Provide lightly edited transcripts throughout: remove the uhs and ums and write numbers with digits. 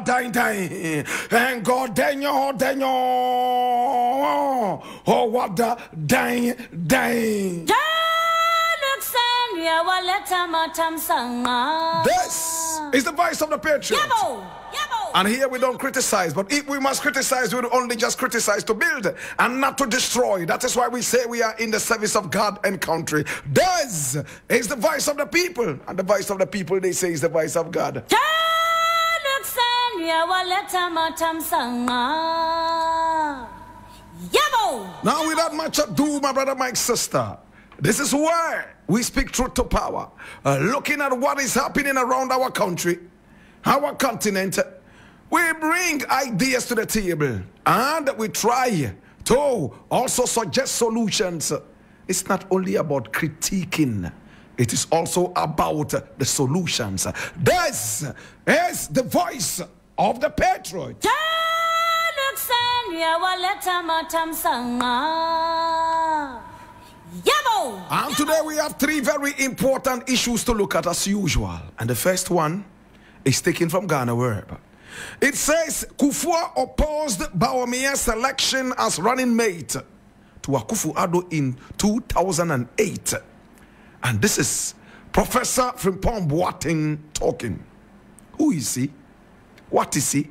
Dying, and God, Daniel, oh, what the dying. This is the voice of the patriot. And here we don't criticize, but if we must criticize, we will only just criticize to build and not to destroy. That is why we say we are in the service of God and country. This is the voice of the people, and the voice of the people, they say, is the voice of God. Now, without much ado, my brother, my sister, this is where we speak truth to power. Looking at what is happening around our country, our continent, we bring ideas to the table and we try to also suggest solutions. It's not only about critiquing, it is also about the solutions. This is the voice of the patriot. And today we have three very important issues to look at as usual. And the first one is taken from Ghana Word. It says Kufuor opposed Bawumia's selection as running mate to Akufo-Addo in 2008. And this is Professor Frimpong Boateng talking. Who is he? What is he?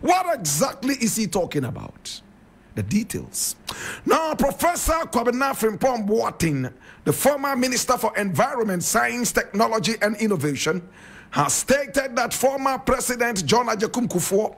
What exactly is he talking about? The details. Now, Professor Frimpong Boateng, the former Minister for Environment, Science, Technology and Innovation, has stated that former President John Agyekum Kufuor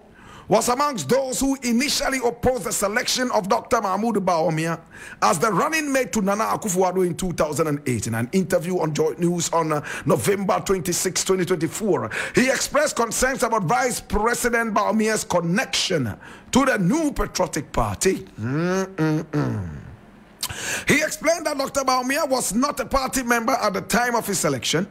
was amongst those who initially opposed the selection of Dr. Mahmoud Bawumia as the running mate to Nana Akufo-Addo in 2008. In an interview on Joy News on November 26, 2024, he expressed concerns about Vice President Bawumia's connection to the New Patriotic Party. He explained that Dr. Bawumia was not a party member at the time of his selection,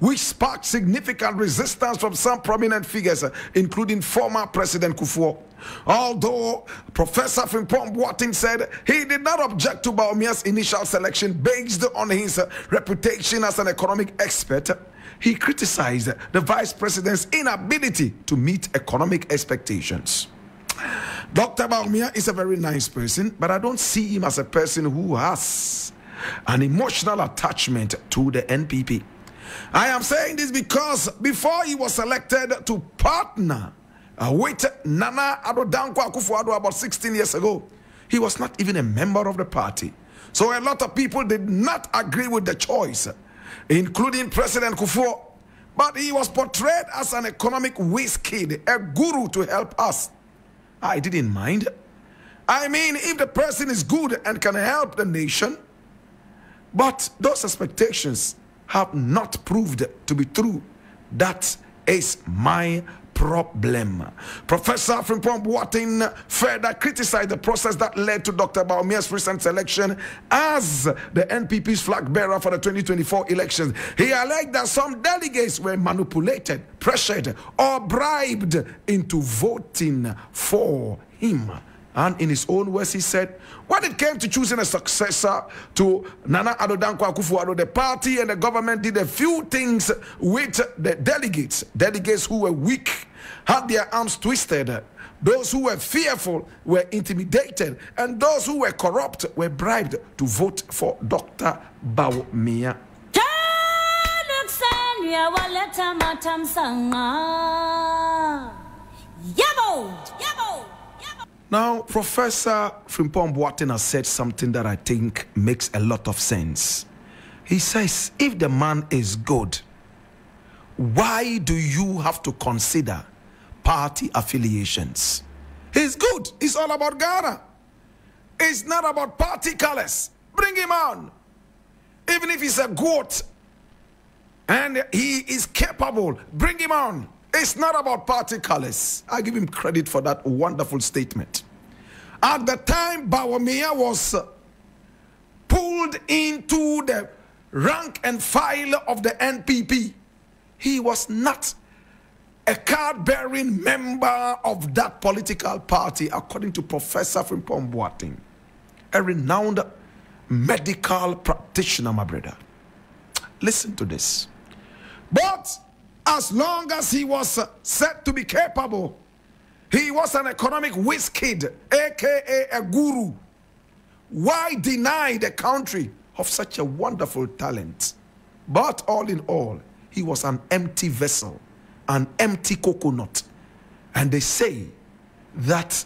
which sparked significant resistance from some prominent figures, including former President Kufuor. Although Professor Frimpong Boateng said he did not object to Bawumia's initial selection based on his reputation as an economic expert, he criticized the vice president's inability to meet economic expectations. Dr. Bawumia is a very nice person, but I don't see him as a person who has an emotional attachment to the NPP. I am saying this because before he was selected to partner with Nana Akufo-Addo about 16 years ago, he was not even a member of the party. So a lot of people did not agree with the choice, including President Kufuor. But he was portrayed as an economic whiz kid, a guru to help us. I didn't mind. I mean, if the person is good and can help the nation, but those expectations have not proved to be true. That is my problem. Professor Frimpong Boateng further criticized the process that led to Dr. Bawumia's recent selection as the NPP's flag bearer for the 2024 elections. He alleged that some delegates were manipulated, pressured, or bribed into voting for him. And in his own words, he said, when it came to choosing a successor to Nana Akufo-Addo, the party and the government did a few things with the delegates. Delegates who were weak had their arms twisted. Those who were fearful were intimidated. And those who were corrupt were bribed to vote for Dr. Bawumia. Now, Professor Frimpong Boateng has said something that I think makes a lot of sense. He says, if the man is good, why do you have to consider party affiliations? He's good. It's all about Ghana. It's not about party colors. Bring him on. Even if he's a goat and he is capable, bring him on. It's not about party colors. I give him credit for that wonderful statement. At the time Bawumia was pulled into the rank and file of the NPP, he was not a card-bearing member of that political party, according to Professor Frimpong Boateng, a renowned medical practitioner, my brother. Listen to this. But As long as he was said to be capable, he was an economic whiz kid, aka a guru. Why deny the country of such a wonderful talent? But all in all, he was an empty vessel, an empty coconut. And they say that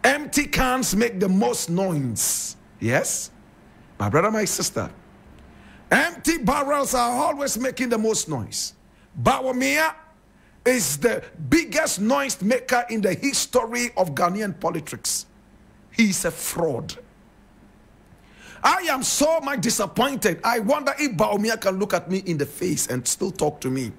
empty cans make the most noise. Yes? My brother, my sister, empty barrels are always making the most noise. Bawumia is the biggest noise maker in the history of Ghanaian politics. He's a fraud. I am so much disappointed. I wonder if Bawumia can look at me in the face and still talk to me.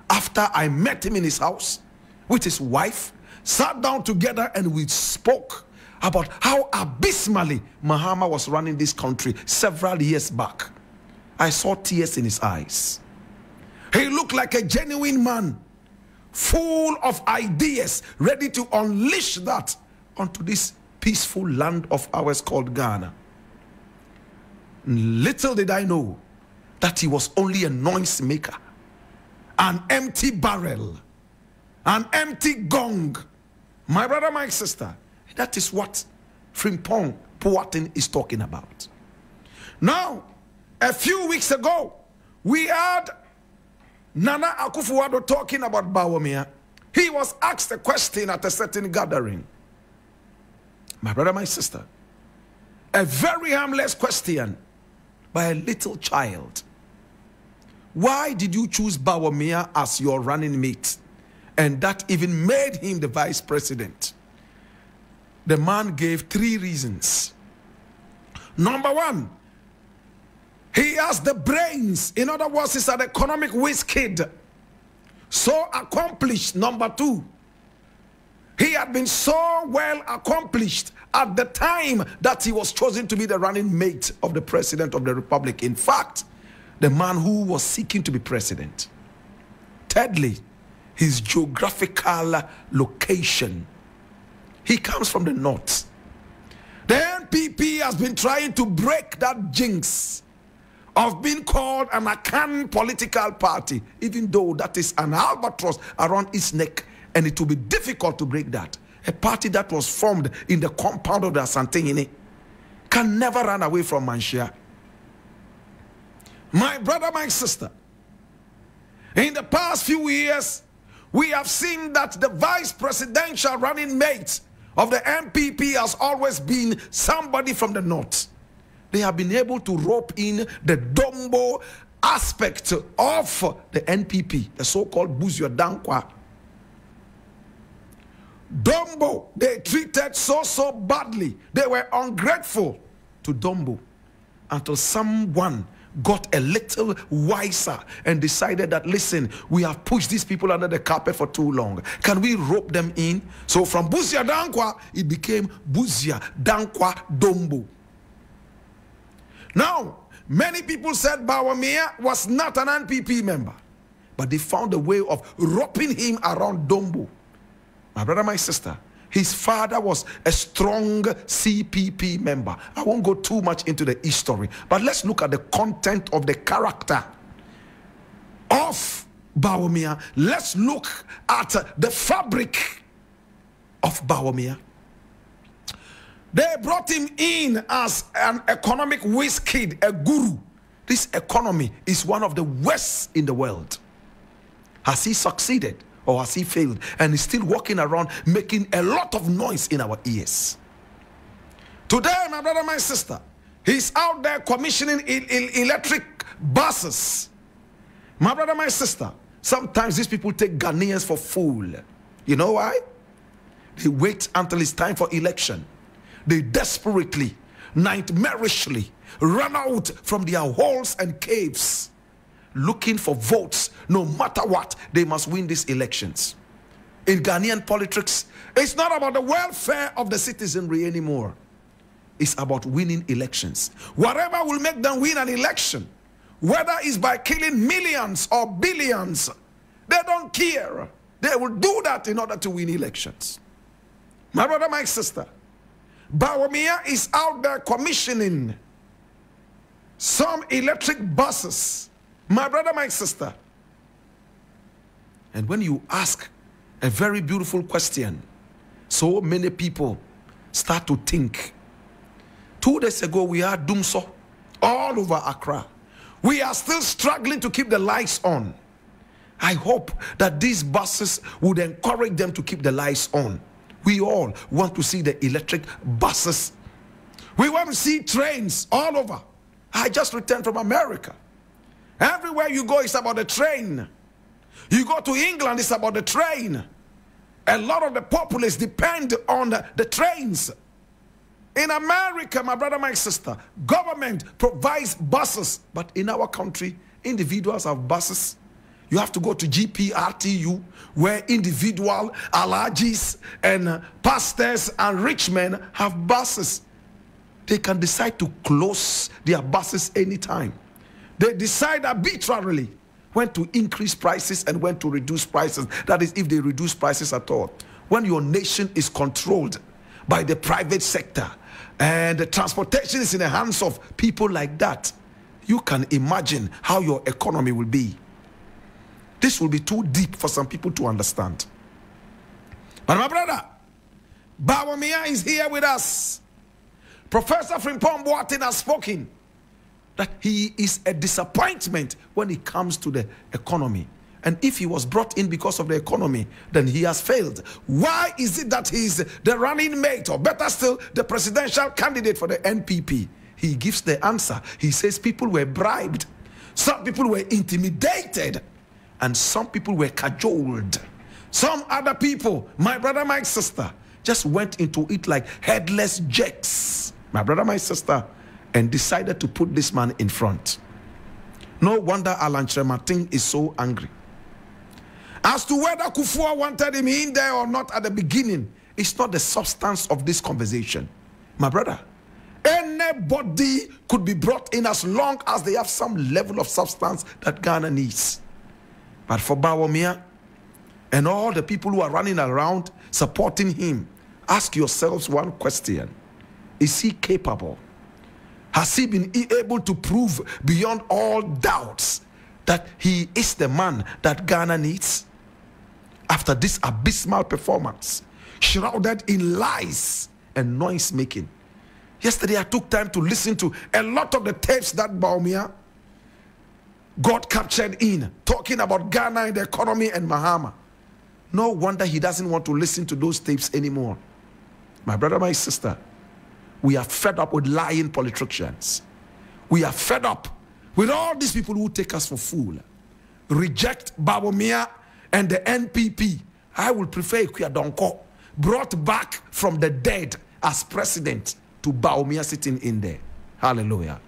After I met him in his house with his wife, sat down together and we spoke about how abysmally Mahama was running this country several years back. I saw tears in his eyes. He looked like a genuine man, full of ideas, ready to unleash that onto this peaceful land of ours called Ghana. Little did I know that he was only a noise maker, an empty barrel, an empty gong. My brother, my sister, that is what Frimpong Puatin is talking about. Now, a few weeks ago, we had Nana Akufo-Addo talking about Bawumia. He was asked a question at a certain gathering. My brother, my sister, a very harmless question by a little child. Why did you choose Bawumia as your running mate? And that even made him the vice president. The man gave 3 reasons. Number 1, he has the brains. In other words, he's an economic whiz kid. So accomplished. Number 2, he had been so well accomplished at the time that he was chosen to be the running mate of the president of the republic. In fact, the man who was seeking to be president. Thirdly, his geographical location. He comes from the north. The NPP has been trying to break that jinx of being called an Akan political party, even though that is an albatross around its neck, and it will be difficult to break that. A party that was formed in the compound of the Asantehene can never run away from Manshia. My brother, my sister, in the past few years, we have seen that the vice presidential running mate of the NPP has always been somebody from the north. They have been able to rope in the Dombo aspect of the NPP, the so-called Akua Donkoh. Dombo, they treated so badly. They were ungrateful to Dombo until someone got a little wiser and decided that, listen, we have pushed these people under the carpet for too long. Can we rope them in? So from Akua Donkoh, it became Akua Donkoh Dombo. Now, many people said Bawumia was not an NPP member, but they found a way of roping him around Dombo. My brother, my sister, his father was a strong CPP member. I won't go too much into the history, but let's look at the content of the character of Bawumia. Let's look at the fabric of Bawumia. They brought him in as an economic whiz kid, a guru. This economy is one of the worst in the world. Has he succeeded? Or has he failed? And he's still walking around making a lot of noise in our ears. Today, my brother, my sister, he's out there commissioning electric buses. My brother, my sister, sometimes these people take Ghanaians for fool. You know why? They wait until it's time for election. They desperately, nightmarishly run out from their holes and caves looking for votes. No matter what, they must win these elections. In Ghanaian politics, it's not about the welfare of the citizenry anymore. It's about winning elections. Whatever will make them win an election, whether it's by killing millions or billions, they don't care. They will do that in order to win elections. My brother, my sister, Bawumia is out there commissioning some electric buses. My brother, my sister, And when you ask a very beautiful question, so many people start to think. 2 days ago, we had Dumso all over Accra. We are still struggling to keep the lights on. I hope that these buses would encourage them to keep the lights on. We all want to see the electric buses. We want to see trains all over. I just returned from America. Everywhere you go, it's about the train. You go to England, it's about the train. A lot of the populace depend on the trains. In America, my brother, my sister, government provides buses. But in our country, individuals have buses. You have to go to GPRTU, where individual alajis and pastors and rich men have buses. They can decide to close their buses anytime. They decide arbitrarily when to increase prices and when to reduce prices. That is, if they reduce prices at all. When your nation is controlled by the private sector and the transportation is in the hands of people like that, you can imagine how your economy will be. This will be too deep for some people to understand. But my brother, Bawumia is here with us. Professor Frimpong Boateng has spoken that he is a disappointment when it comes to the economy. And if he was brought in because of the economy, then he has failed. Why is it that he's the running mate, or better still, the presidential candidate for the NPP? He gives the answer. He says people were bribed, some people were intimidated, and some people were cajoled. Some other people, my brother, my sister, just went into it like headless jacks, my brother, my sister, and decided to put this man in front. No wonder Alan Martin is so angry. As to whether Kufuor wanted him in there or not at the beginning, it's not the substance of this conversation. My brother, anybody could be brought in as long as they have some level of substance that Ghana needs. But for Bawumia and all the people who are running around supporting him, ask yourselves one question. Is he capable? Has he been able to prove beyond all doubts that he is the man that Ghana needs? After this abysmal performance, shrouded in lies and noise making. Yesterday I took time to listen to a lot of the tapes that Bawumia got captured in, talking about Ghana and the economy and Mahama. No wonder he doesn't want to listen to those tapes anymore. My brother, my sister, we are fed up with lying politicians. We are fed up with all these people who take us for fool. Reject Bawumia and the NPP. I would prefer Akua Donkoh, brought back from the dead as president, to Bawumia sitting in there. Hallelujah.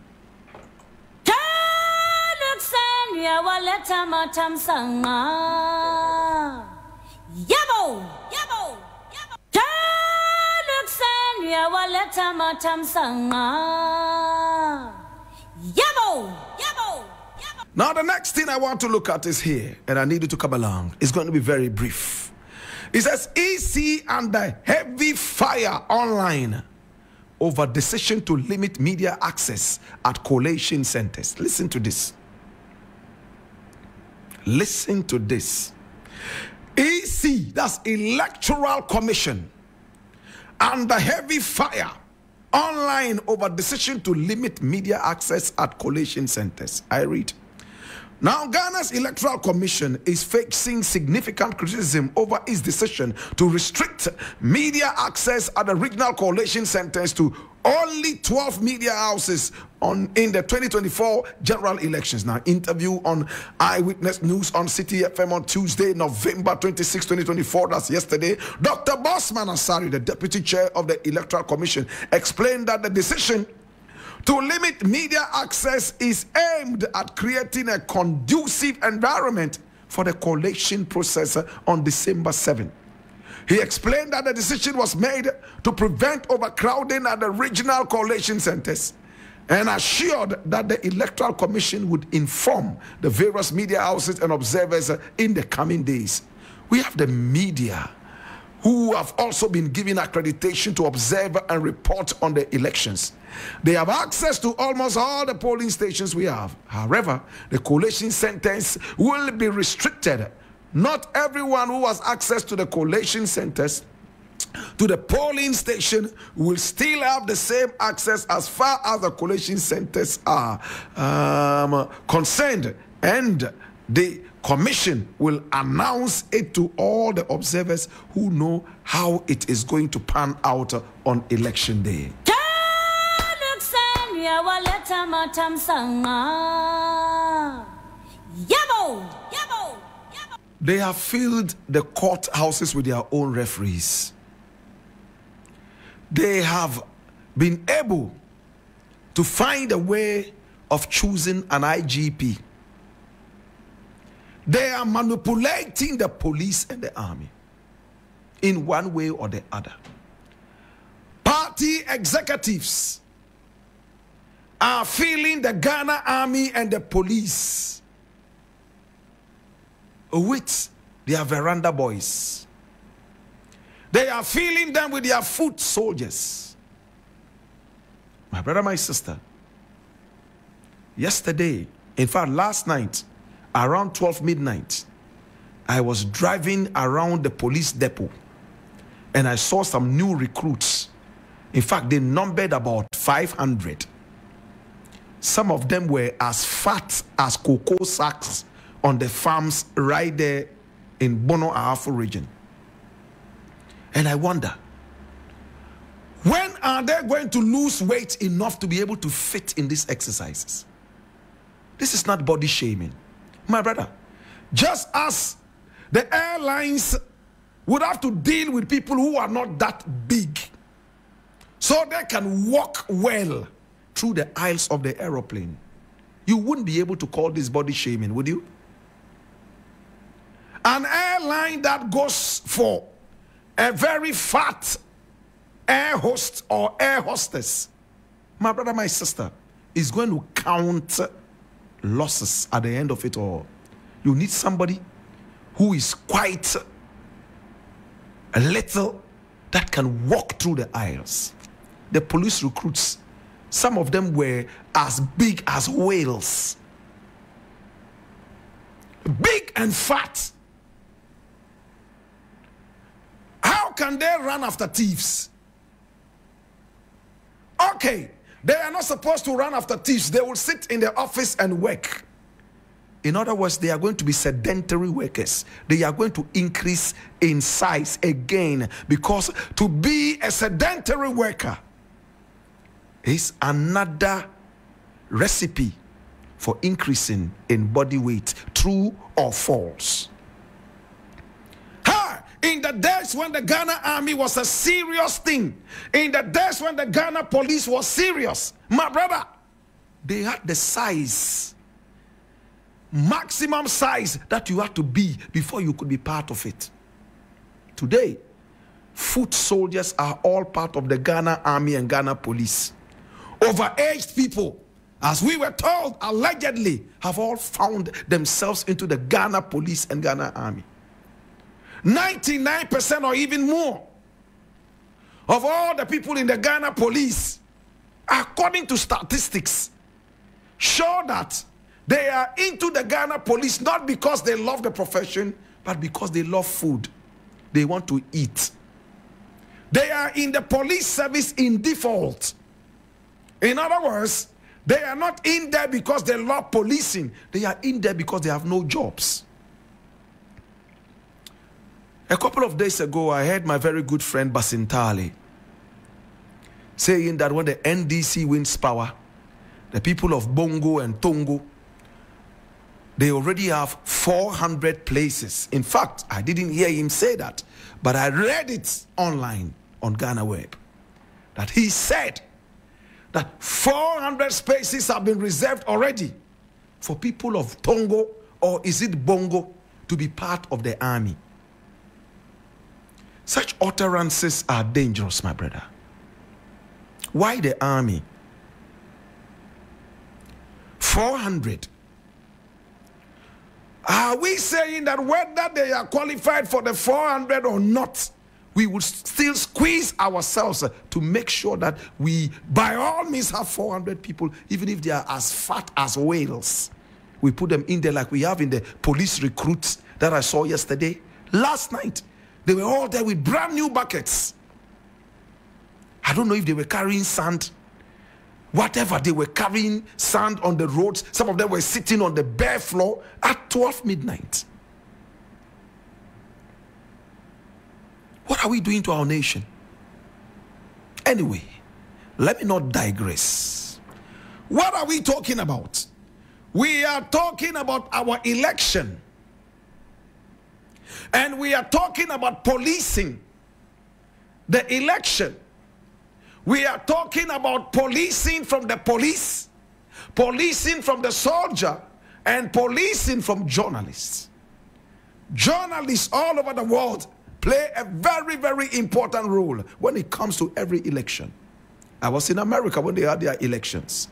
Now the next thing I want to look at is here, and I need you to come along. It's going to be very brief. It says EC under heavy fire online over decision to limit media access at collation centers. Listen to this. Listen to this. EC, that's Electoral Commission, under heavy fire online over decision to limit media access at collation centers. I read. Now, Ghana's Electoral Commission is facing significant criticism over its decision to restrict media access at the regional collation centers to only 12 media houses in the 2024 general elections. Now, interview on Eyewitness News on City FM on Tuesday, November 26, 2024, that's yesterday, Dr. Bosman Asari, the Deputy Chair of the Electoral Commission, explained that the decision to limit media access is aimed at creating a conducive environment for the collation process on December 7. He explained that the decision was made to prevent overcrowding at the regional collation centers and assured that the Electoral Commission would inform the various media houses and observers in the coming days. We have the media who have also been given accreditation to observe and report on the elections. They have access to almost all the polling stations we have. However, the collation centers will be restricted Not everyone who has access to the collation centers, to the polling station, will still have the same access as far as the collation centers are concerned. And the commission will announce it to all the observers who know how it is going to pan out on election day. They have filled the courthouses with their own referees. They have been able to find a way of choosing an IGP. They are manipulating the police and the army in one way or the other. Party executives are filling the Ghana army and the police with their veranda boys. They are filling them with their foot soldiers. My brother, my sister, yesterday, in fact last night, around 12 midnight, I was driving around the police depot and I saw some new recruits. In fact, they numbered about 500. Some of them were as fat as cocoa sacks on the farms right there in Bono Ahafo region. And I wonder, when are they going to lose weight enough to be able to fit in these exercises? This is not body shaming. My brother, just as the airlines would have to deal with people who are not that big so they can walk well through the aisles of the aeroplane, you wouldn't be able to call this body shaming, would you? An airline that goes for a very fat air host or air hostess, my brother, my sister, is going to count losses at the end of it all. You need somebody who is quite a little that can walk through the aisles. The police recruits, some of them were as big as whales, big and fat. How can they run after thieves? Okay, they are not supposed to run after thieves. They will sit in the office and work. In other words, they are going to be sedentary workers. They are going to increase in size again, because to be a sedentary worker is another recipe for increasing in body weight. True or false? In the days when the Ghana army was a serious thing, in the days when the Ghana police was serious, my brother, they had the size, maximum size that you had to be before you could be part of it. Today, foot soldiers are all part of the Ghana army and Ghana police. Overaged people, as we were told, allegedly, have all found themselves into the Ghana police and Ghana army. 99% or even more of all the people in the Ghana police, according to statistics, show that they are into the Ghana police not because they love the profession, but because they love food. They want to eat. They are in the police service in default. In other words, they are not in there because they love policing. They are in there because they have no jobs. A couple of days ago, I heard my very good friend Basintali saying that when the NDC wins power, the people of Bongo and Tongo, they already have 400 places. In fact, I didn't hear him say that, but I read it online on Ghana Web, that he said that 400 spaces have been reserved already for people of Tongo, or is it Bongo, to be part of the army. Such utterances are dangerous, my brother. Why the army? 400. Are we saying that whether they are qualified for the 400 or not, we will still squeeze ourselves to make sure that we, by all means, have 400 people, even if they are as fat as whales? We put them in there like we have in the police recruits, that I saw yesterday, last night, they were all there with brand new buckets. I don't know if they were carrying sand. Whatever, they were carrying sand on the roads. Some of them were sitting on the bare floor at 12 midnight. What are we doing to our nation? Anyway, let me not digress. What are we talking about? We are talking about our election. And we are talking about policing the election. We are talking about policing from the police, policing from the soldier, and policing from journalists. Journalists all over the world play a very, very important role when it comes to every election. I was in America when they had their elections.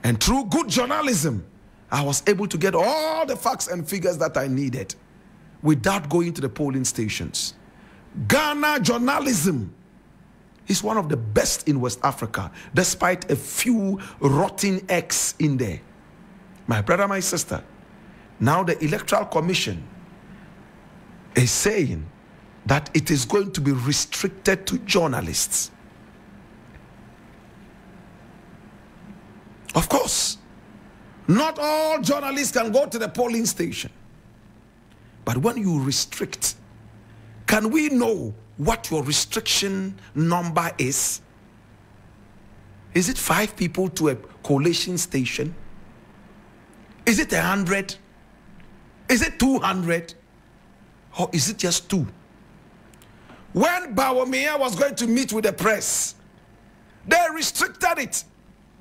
And through good journalism, I was able to get all the facts and figures that I needed without going to the polling stations. Ghana journalism is one of the best in West Africa, despite a few rotten eggs in there. My brother, my sister, now the Electoral Commission is saying that it is going to be restricted to journalists. Of course, not all journalists can go to the polling station. But when you restrict, can we know what your restriction number is? Is it 5 people to a collation station? Is it 100? Is it 200? Or is it just 2? When Bawumia was going to meet with the press, they restricted it.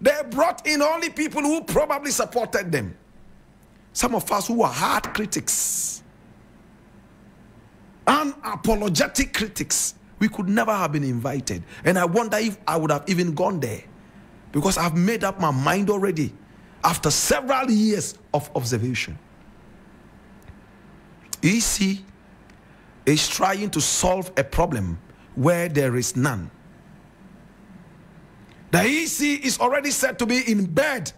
They brought in only people who probably supported them. Some of us who are hard critics, unapologetic critics, we could never have been invited. And I wonder if I would have even gone there, because I've made up my mind already after several years of observation. EC is trying to solve a problem where there is none. The EC is already said to be in bed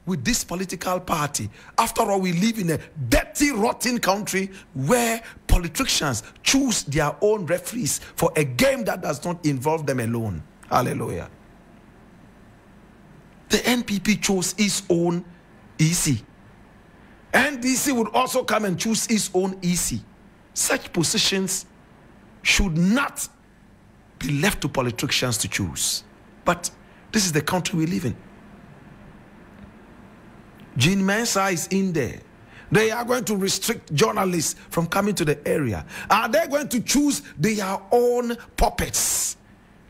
with this political party. After all, we live in a dirty, rotten country where politicians choose their own referees for a game that does not involve them alone. Hallelujah. The NPP chose its own EC. NDC would also come and choose its own EC. Such positions should not be left to politicians to choose. But this is the country we live in. Jean Mensa is in there. They are going to restrict journalists from coming to the area. Are they going to choose their own puppets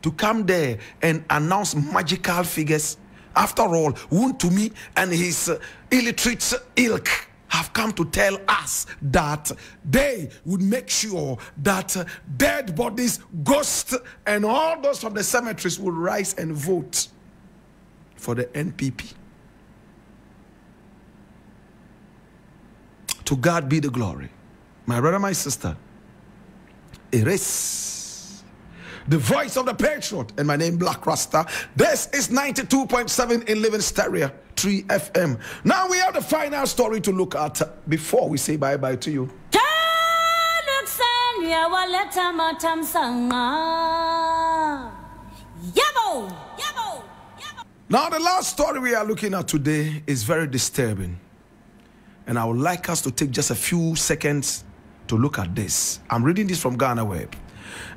to come there and announce magical figures? After all, Wuntumi and his illiterate ilk have come to tell us that they would make sure that dead bodies, ghosts, and all those from the cemeteries will rise and vote for the NPP. To God be the glory. My brother, my sister, it is the voice of the patriot, and my name Black Rasta. This is 92.7 in Living Stereo 3 FM. Now we have the final story to look at before we say bye-bye to you. Now the last story we are looking at today is very disturbing, and I would like us to take just a few seconds to look at this. I'm reading this from Ghana Web,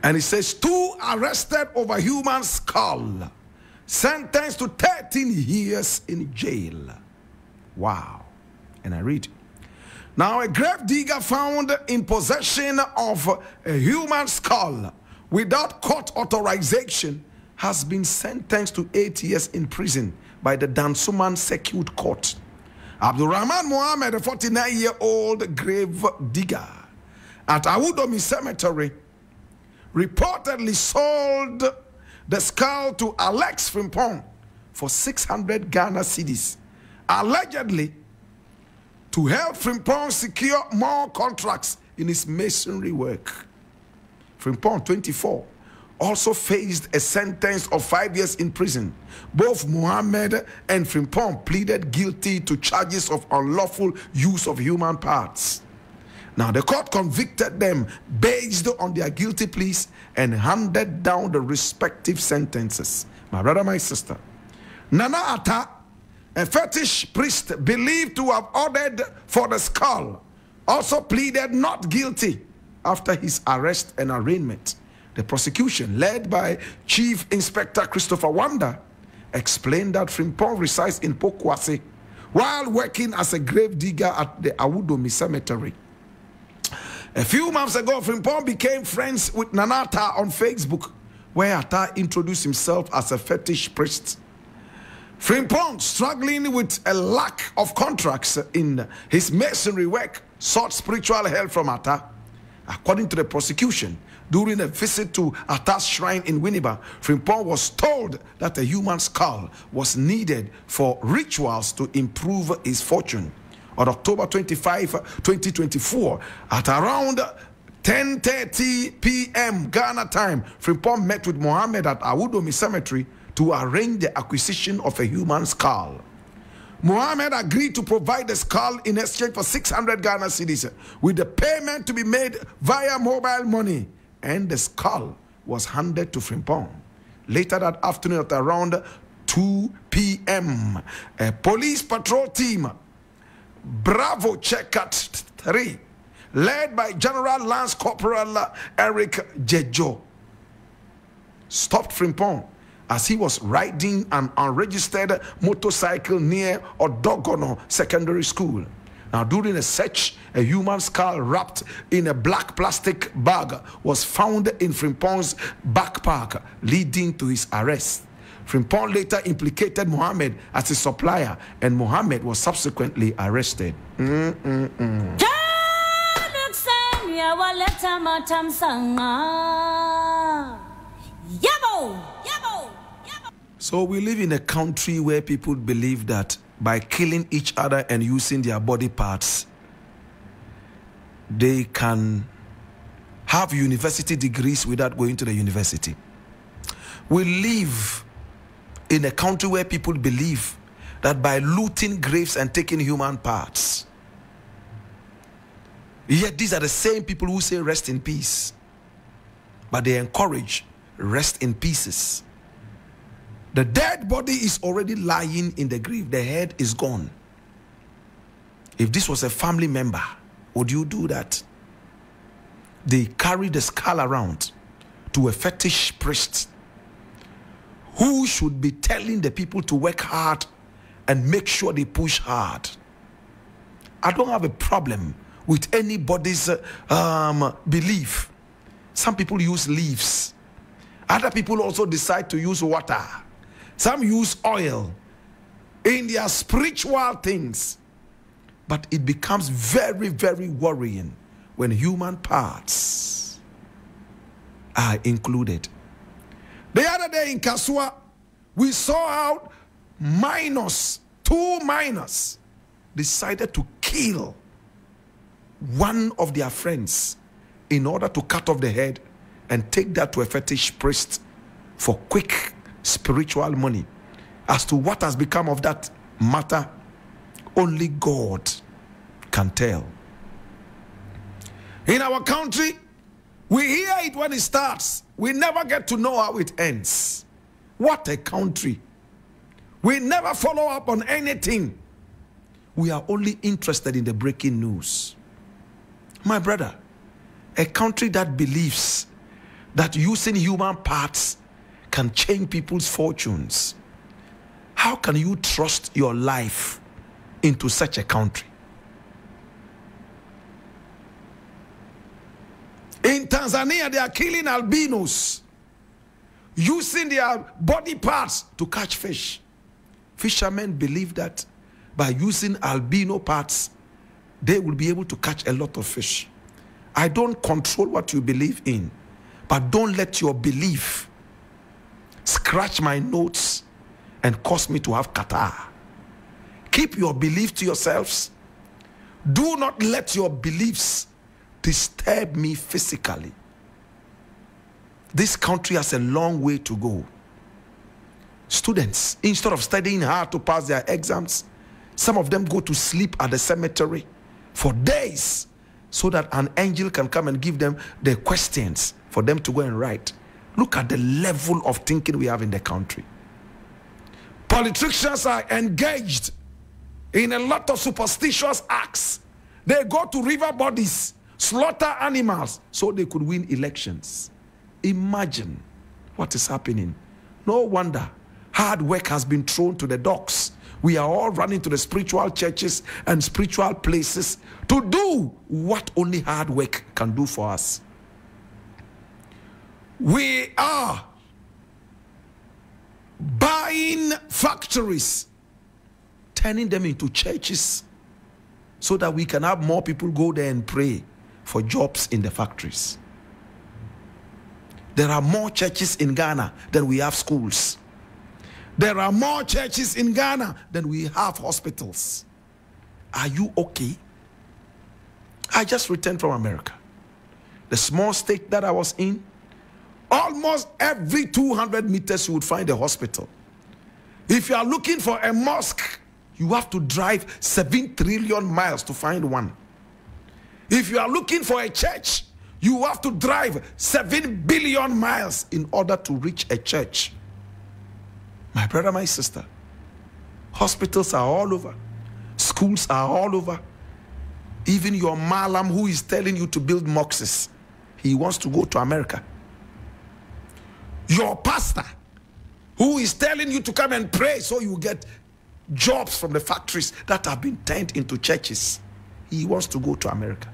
and it says 2 arrested over human skull, sentenced to 13 years in jail. Wow. And I read, now a grave digger found in possession of a human skull without court authorization has been sentenced to 8 years in prison by the Dansuman Circuit Court. Abdurrahman Mohammed, a 49-year-old grave digger at Awudomi Cemetery, reportedly sold the skull to Alex Frimpong for 600 Ghana cedis, allegedly to help Frimpong secure more contracts in his masonry work. Frimpong, 24, also faced a sentence of 5 years in prison. Both Mohammed and Frimpong pleaded guilty to charges of unlawful use of human parts. Now, the court convicted them based on their guilty pleas and handed down the respective sentences. My brother, my sister, Nana Atta, a fetish priest believed to have ordered for the skull, also pleaded not guilty after his arrest and arraignment. The prosecution, led by Chief Inspector Christopher Wanda, explained that Frimpong resides in Pokwase while working as a grave digger at the Awudomi Cemetery. A few months ago, Frimpong became friends with Nana Atta on Facebook, where Atta introduced himself as a fetish priest. Frimpong, struggling with a lack of contracts in his masonry work, sought spiritual help from Atta. According to the prosecution, during a visit to Atta's shrine in Winneba, Frimpong was told that a human skull was needed for rituals to improve his fortune. On October 25, 2024, at around 10:30 p.m. Ghana time, Frimpong met with Mohammed at Awudomi Cemetery to arrange the acquisition of a human skull. Mohammed agreed to provide the skull in exchange for 600 Ghana cedis, with the payment to be made via mobile money, and the skull was handed to Frimpong. Later that afternoon at around 2 p.m., a police patrol team, Bravo Checkout 3, led by General Lance Corporal Eric Jejo, stopped Frimpong as he was riding an unregistered motorcycle near Odogono Secondary School. Now, during a search, a human skull wrapped in a black plastic bag was found in Frimpong's backpack, leading to his arrest. Frimpong later implicated Mohammed as his supplier, and Mohammed was subsequently arrested. So we live in a country where people believe that by killing each other and using their body parts, they can have university degrees without going to the university. We live in a country where people believe that by looting graves and taking human parts, yet these are the same people who say rest in peace, but they encourage rest in pieces. The dead body is already lying in the grave. The head is gone. If this was a family member, would you do that? They carry the skull around to a fetish priest who should be telling the people to work hard and make sure they push hard. I don't have a problem with anybody's belief. Some people use leaves. Other people also decide to use water. Some use oil in their spiritual things. But it becomes very, very worrying when human parts are included. The other day in Kasua, we saw how two minors, decided to kill one of their friends in order to cut off the head and take that to a fetish priest for quick spiritual money. As to what has become of that matter, only God can tell. In our country, we hear it when it starts. We never get to know how it ends. What a country. We never follow up on anything. We are only interested in the breaking news. My brother, a country that believes that using human parts can change people's fortunes. How can you trust your life into such a country? In Tanzania, they are killing albinos, using their body parts to catch fish. Fishermen believe that by using albino parts, they will be able to catch a lot of fish. I don't control what you believe in, but don't let your belief scratch my notes and cause me to have catarrh. Keep your belief to yourselves. Do not let your beliefs disturb me physically. This country has a long way to go. Students, instead of studying hard to pass their exams, some of them go to sleep at the cemetery for days so that an angel can come and give them the questions for them to go and write. Look at the level of thinking we have in the country. Politicians are engaged in a lot of superstitious acts. They go to river bodies, slaughter animals so they could win elections. Imagine what is happening. No wonder hard work has been thrown to the dogs. We are all running to the spiritual churches and spiritual places to do what only hard work can do for us. We are buying factories, turning them into churches so that we can have more people go there and pray for jobs in the factories. There are more churches in Ghana than we have schools. There are more churches in Ghana than we have hospitals. Are you okay? I just returned from America. The small state that I was in, almost every 200 meters you would find a hospital. If you are looking for a mosque, you have to drive 7 trillion miles to find one. If you are looking for a church, you have to drive 7 billion miles in order to reach a church. My brother, my sister, hospitals are all over. Schools are all over. Even your malam who is telling you to build mosques, he wants to go to America. Your pastor who is telling you to come and pray so you get jobs from the factories that have been turned into churches, he wants to go to America.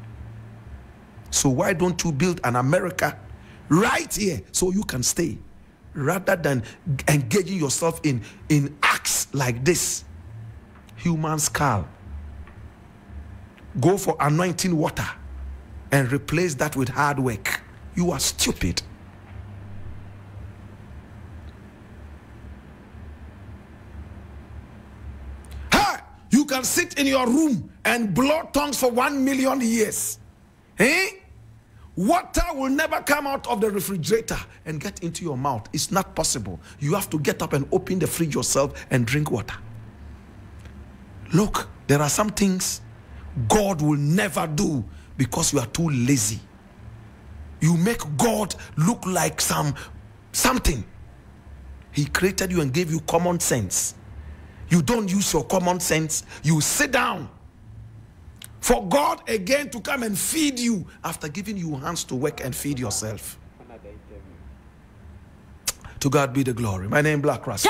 So why don't you build an America right here so you can stay, rather than engaging yourself in acts like this? Human skull. Go for anointing water and replace that with hard work. You are stupid. You can sit in your room and blow tongues for 1 million years. Water will never come out of the refrigerator and get into your mouth. It's not possible. You have to get up and open the fridge yourself and drink water. Look, there are some things God will never do because you are too lazy. You make God look like something. He created you and gave you common sense. You don't use your common sense. You sit down for God again to come and feed you after giving you hands to work and feed yourself. To God be the glory. My name is Black Rasta.